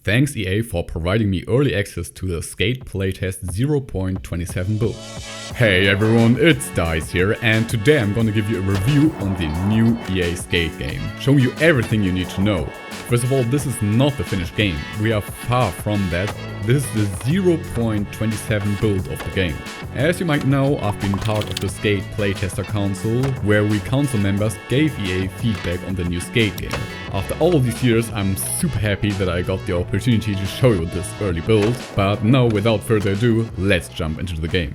Thanks EA for providing me early access to the Skate playtest 0.27 build. Hey everyone, it's DIZE here, and today I'm gonna give you a review on the new EA Skate game, showing you everything you need to know. First of all, this is not the finished game, we are far from that. This is the 0.27 build of the game. As you might know, I've been part of the Skate Playtester Council, where we council members gave EA feedback on the new Skate game. After all these years, I'm super happy that I got the opportunity to show you this early build, but now without further ado, let's jump into the game.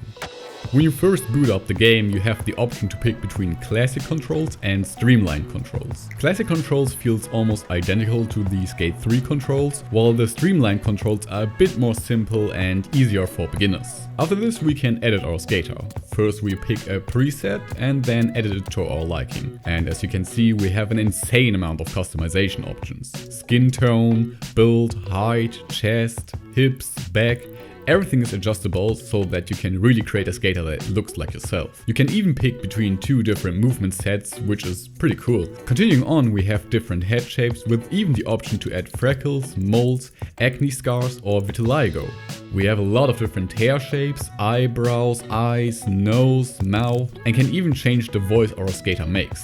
When you first boot up the game, you have the option to pick between classic controls and streamlined controls. Classic controls feels almost identical to the Skate 3 controls, while the streamlined controls are a bit more simple and easier for beginners. After this, we can edit our skater. First we pick a preset and then edit it to our liking. And as you can see, we have an insane amount of customization options. Skin tone, build, height, chest, hips, back. Everything is adjustable so that you can really create a skater that looks like yourself. You can even pick between two different movement sets, which is pretty cool. Continuing on, we have different head shapes with even the option to add freckles, moles, acne scars or vitiligo. We have a lot of different hair shapes, eyebrows, eyes, nose, mouth, and can even change the voice our skater makes.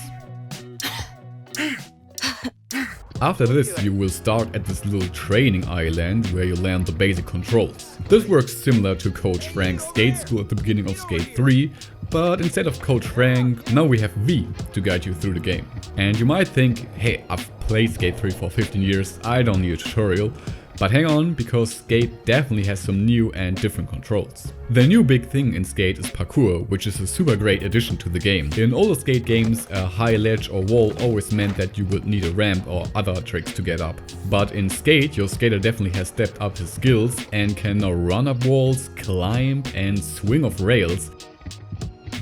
After this, you will start at this little training island where you learn the basic controls. This works similar to Coach Frank's skate school at the beginning of Skate 3, but instead of Coach Frank, now we have V to guide you through the game. And you might think, hey, I've played Skate 3 for 15 years, I don't need a tutorial. But hang on, because Skate definitely has some new and different controls. The new big thing in Skate is parkour, which is a super great addition to the game. In all the Skate games, a high ledge or wall always meant that you would need a ramp or other tricks to get up. But in Skate, your skater definitely has stepped up his skills and can now run up walls, climb and swing off rails.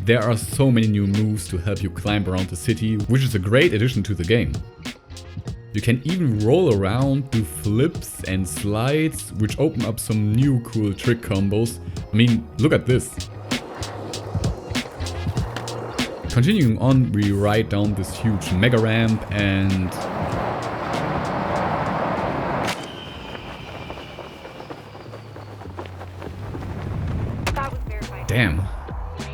There are so many new moves to help you climb around the city, which is a great addition to the game. You can even roll around, do flips and slides, which open up some new cool trick combos. I mean, look at this. Continuing on, we ride down this huge mega ramp and... Damn.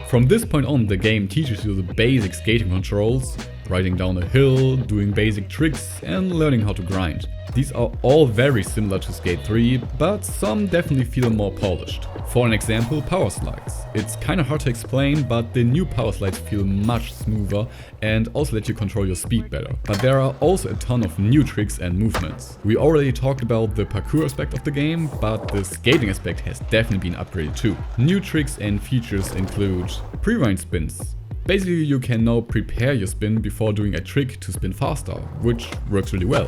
From this point on, the game teaches you the basic skating controls. Riding down a hill, doing basic tricks and learning how to grind. These are all very similar to Skate 3, but some definitely feel more polished. For an example, power slides. It's kinda hard to explain, but the new power slides feel much smoother and also let you control your speed better. But there are also a ton of new tricks and movements. We already talked about the parkour aspect of the game, but the skating aspect has definitely been upgraded too. New tricks and features include pre-wind spins. Basically, you can now prepare your spin before doing a trick to spin faster, which works really well.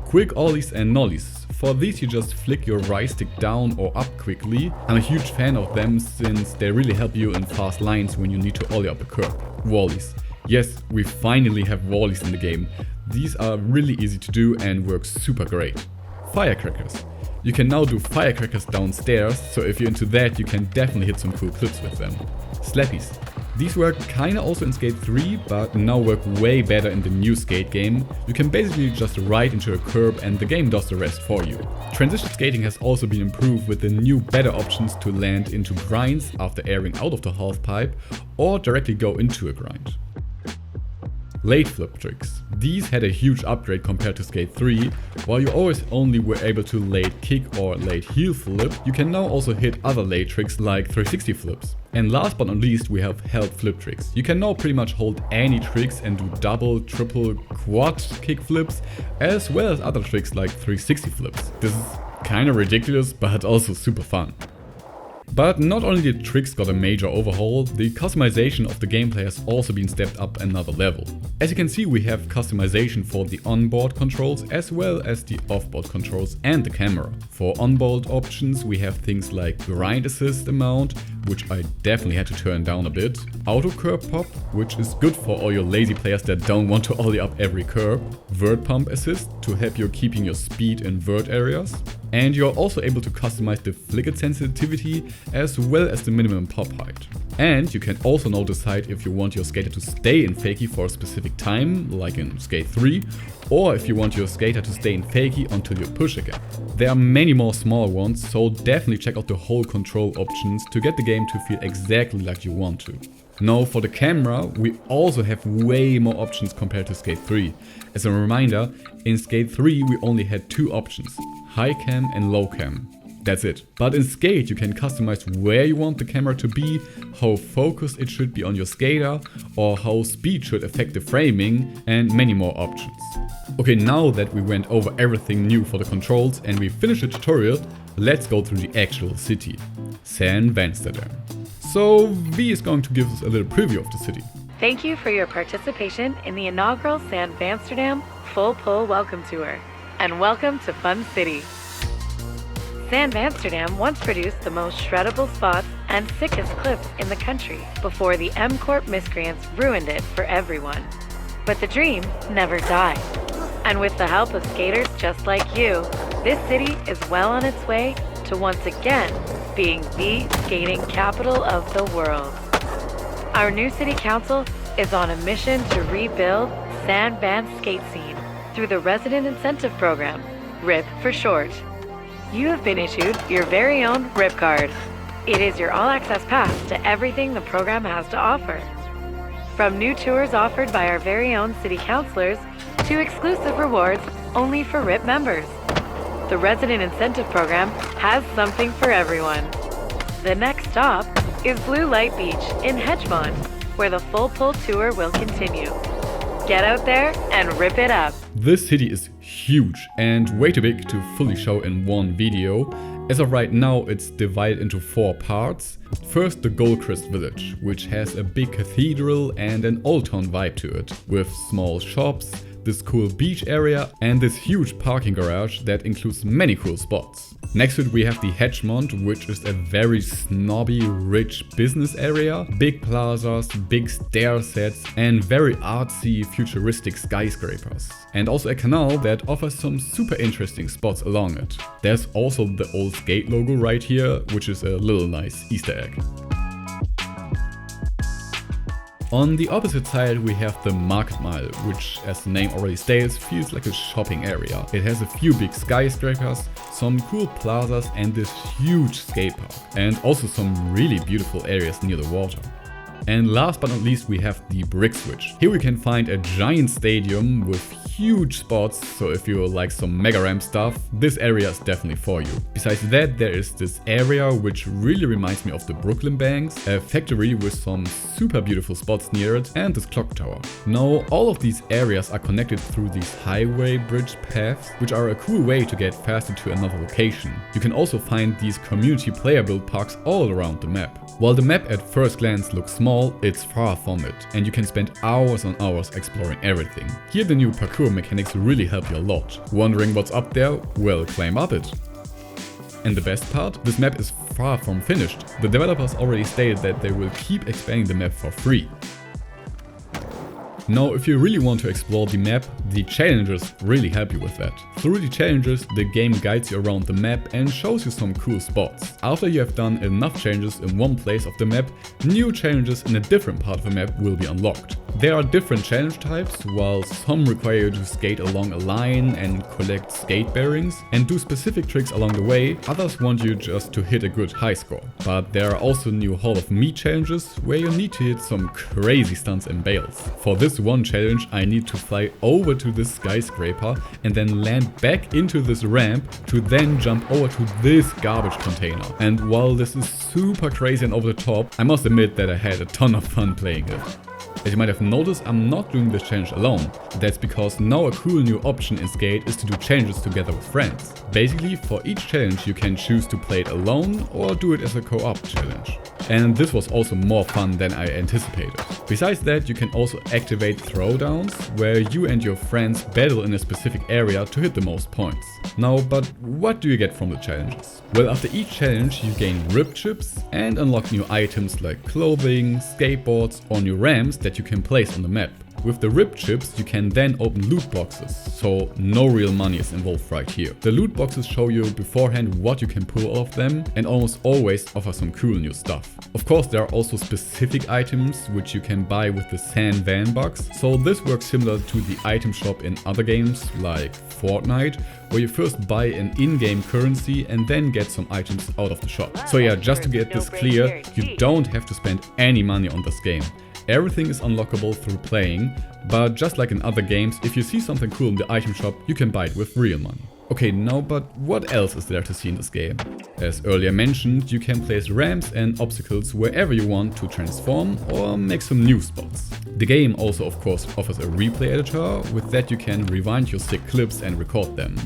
Quick ollies and nollies. For these you just flick your right stick down or up quickly. I'm a huge fan of them since they really help you in fast lines when you need to ollie up a curb. Wallies. Yes, we finally have wallies in the game. These are really easy to do and work super great. Firecrackers. You can now do firecrackers downstairs, so if you're into that you can definitely hit some cool clips with them. Slappies. These work kinda also in Skate 3, but now work way better in the new Skate game. You can basically just ride into a curb and the game does the rest for you. Transition skating has also been improved with the new better options to land into grinds after airing out of the half pipe or directly go into a grind. Late flip tricks. These had a huge upgrade compared to Skate 3. While you always only were able to late kick or late heel flip, you can now also hit other late tricks like 360 flips. And last but not least, we have held flip tricks. You can now pretty much hold any tricks and do double, triple, quad kick flips, as well as other tricks like 360 flips. This is kinda ridiculous, but also super fun. But not only the tricks got a major overhaul, the customization of the gameplay has also been stepped up another level. As you can see, we have customization for the onboard controls as well as the offboard controls and the camera. For onboard options we have things like grind assist amount, which I definitely had to turn down a bit, auto curb pop, which is good for all your lazy players that don't want to ollie up every curb, vert pump assist to help you keeping your speed in vert areas, And you're also able to customize the flicker sensitivity as well as the minimum pop height. And you can also now decide if you want your skater to stay in fakie for a specific time, like in Skate 3, or if you want your skater to stay in fakie until you push again. There are many more small ones, so definitely check out the whole control options to get the game to feel exactly like you want to. Now for the camera, we also have way more options compared to Skate 3. As a reminder, in Skate 3 we only had two options, high cam and low cam. That's it. But in Skate you can customize where you want the camera to be, how focused it should be on your skater, or how speed should affect the framing, and many more options. Okay, now that we went over everything new for the controls and we finished the tutorial, let's go through the actual city, San Vansterdam. So V is going to give us a little preview of the city. Thank you for your participation in the inaugural San Vansterdam Full Pull Welcome Tour, and welcome to Fun City. San Vansterdam once produced the most shreddable spots and sickest clips in the country before the M-Corp miscreants ruined it for everyone. But the dream never died. And with the help of skaters just like you, this city is well on its way to once again being the skating capital of the world. Our new city council is on a mission to rebuild San Van skate scene through the Resident Incentive Program, RIP for short. You have been issued your very own RIP card. It is your all-access pass to everything the program has to offer. From new tours offered by our very own city councilors to exclusive rewards only for RIP members. The Resident Incentive Program has something for everyone. The next stop is Blue Light Beach in Hedgemont, where the Full Pull Tour will continue. Get out there and rip it up. This city is huge and way too big to fully show in one video. As of right now, it's divided into 4 parts. First, the Goldcrest Village, which has a big cathedral and an old town vibe to it, with small shops, this cool beach area and this huge parking garage that includes many cool spots. Next to it we have the Hedgemont, which is a very snobby, rich business area, big plazas, big stair sets and very artsy, futuristic skyscrapers. And also a canal that offers some super interesting spots along it. There's also the old skate logo right here, which is a little nice Easter egg. On the opposite side we have the Market Mile, which as the name already states feels like a shopping area. It has a few big skyscrapers, some cool plazas and this huge skate park. And also some really beautiful areas near the water. And last but not least we have the Brick Switch. Here we can find a giant stadium with huge spots, so if you like some mega ramp stuff, this area is definitely for you. Besides that, there is this area which really reminds me of the Brooklyn Banks, a factory with some super beautiful spots near it, and this clock tower. Now all of these areas are connected through these highway bridge paths, which are a cool way to get faster to another location. You can also find these community player built parks all around the map. While the map at first glance looks small, it's far from it, and you can spend hours on hours exploring everything. Here the new parkour mechanics really help you a lot. Wondering what's up there? Well, climb up it. And the best part? This map is far from finished. The developers already stated that they will keep expanding the map for free. Now, if you really want to explore the map, the challenges really help you with that. Through the challenges, the game guides you around the map and shows you some cool spots. After you have done enough challenges in one place of the map, new challenges in a different part of the map will be unlocked. There are different challenge types, while some require you to skate along a line and collect skate bearings and do specific tricks along the way, others want you just to hit a good high score. But there are also new Hall of Meat challenges where you need to hit some crazy stunts and bails. For this one challenge I need to fly over to this skyscraper and then land back into this ramp to then jump over to this garbage container. And while this is super crazy and over the top, I must admit that I had a ton of fun playing it. As you might have noticed, I'm not doing this challenge alone. That's because now a cool new option in Skate is to do challenges together with friends. Basically, for each challenge you can choose to play it alone or do it as a co-op challenge. And this was also more fun than I anticipated. Besides that, you can also activate throwdowns, where you and your friends battle in a specific area to hit the most points. Now, but what do you get from the challenges? Well, after each challenge you gain rip chips and unlock new items like clothing, skateboards or new ramps that you can place on the map. With the ripped chips you can then open loot boxes, so no real money is involved right here. The loot boxes show you beforehand what you can pull off them and almost always offer some cool new stuff. Of course there are also specific items which you can buy with the San Van box, so this works similar to the item shop in other games like Fortnite, where you first buy an in-game currency and then get some items out of the shop. So yeah, just to get this clear, you don't have to spend any money on this game. Everything is unlockable through playing, but just like in other games, if you see something cool in the item shop, you can buy it with real money. Okay, now but what else is there to see in this game? As earlier mentioned, you can place ramps and obstacles wherever you want to transform or make some new spots. The game also of course offers a replay editor, with that you can rewind your sick clips and record them.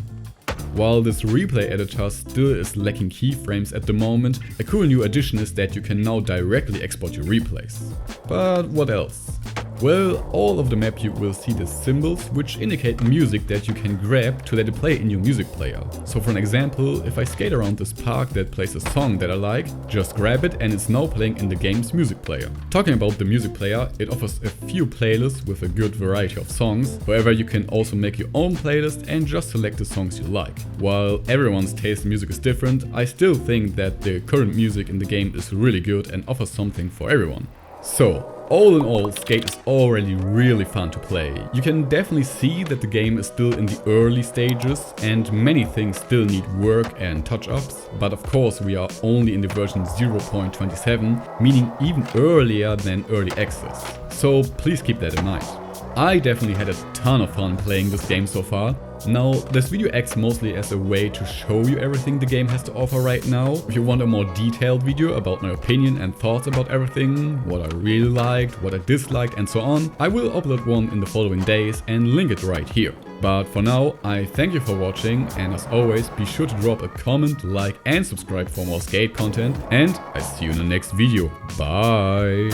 While this replay editor still is lacking keyframes at the moment, a cool new addition is that you can now directly export your replays. But what else? Well, all of the map you will see the symbols which indicate music that you can grab to let it play in your music player. So for an example, if I skate around this park that plays a song that I like, just grab it and it's now playing in the game's music player. Talking about the music player, it offers a few playlists with a good variety of songs. However, you can also make your own playlist and just select the songs you like. While everyone's taste in music is different, I still think that the current music in the game is really good and offers something for everyone. So, all in all, Skate is already really fun to play. You can definitely see that the game is still in the early stages and many things still need work and touch-ups, but of course we are only in the version 0.27, meaning even earlier than early access. So please keep that in mind. I definitely had a ton of fun playing this game so far. Now, this video acts mostly as a way to show you everything the game has to offer right now. If you want a more detailed video about my opinion and thoughts about everything, what I really liked, what I disliked and so on, I will upload one in the following days and link it right here. But for now, I thank you for watching, and as always, be sure to drop a comment, like and subscribe for more skate content, and I see you in the next video. Bye!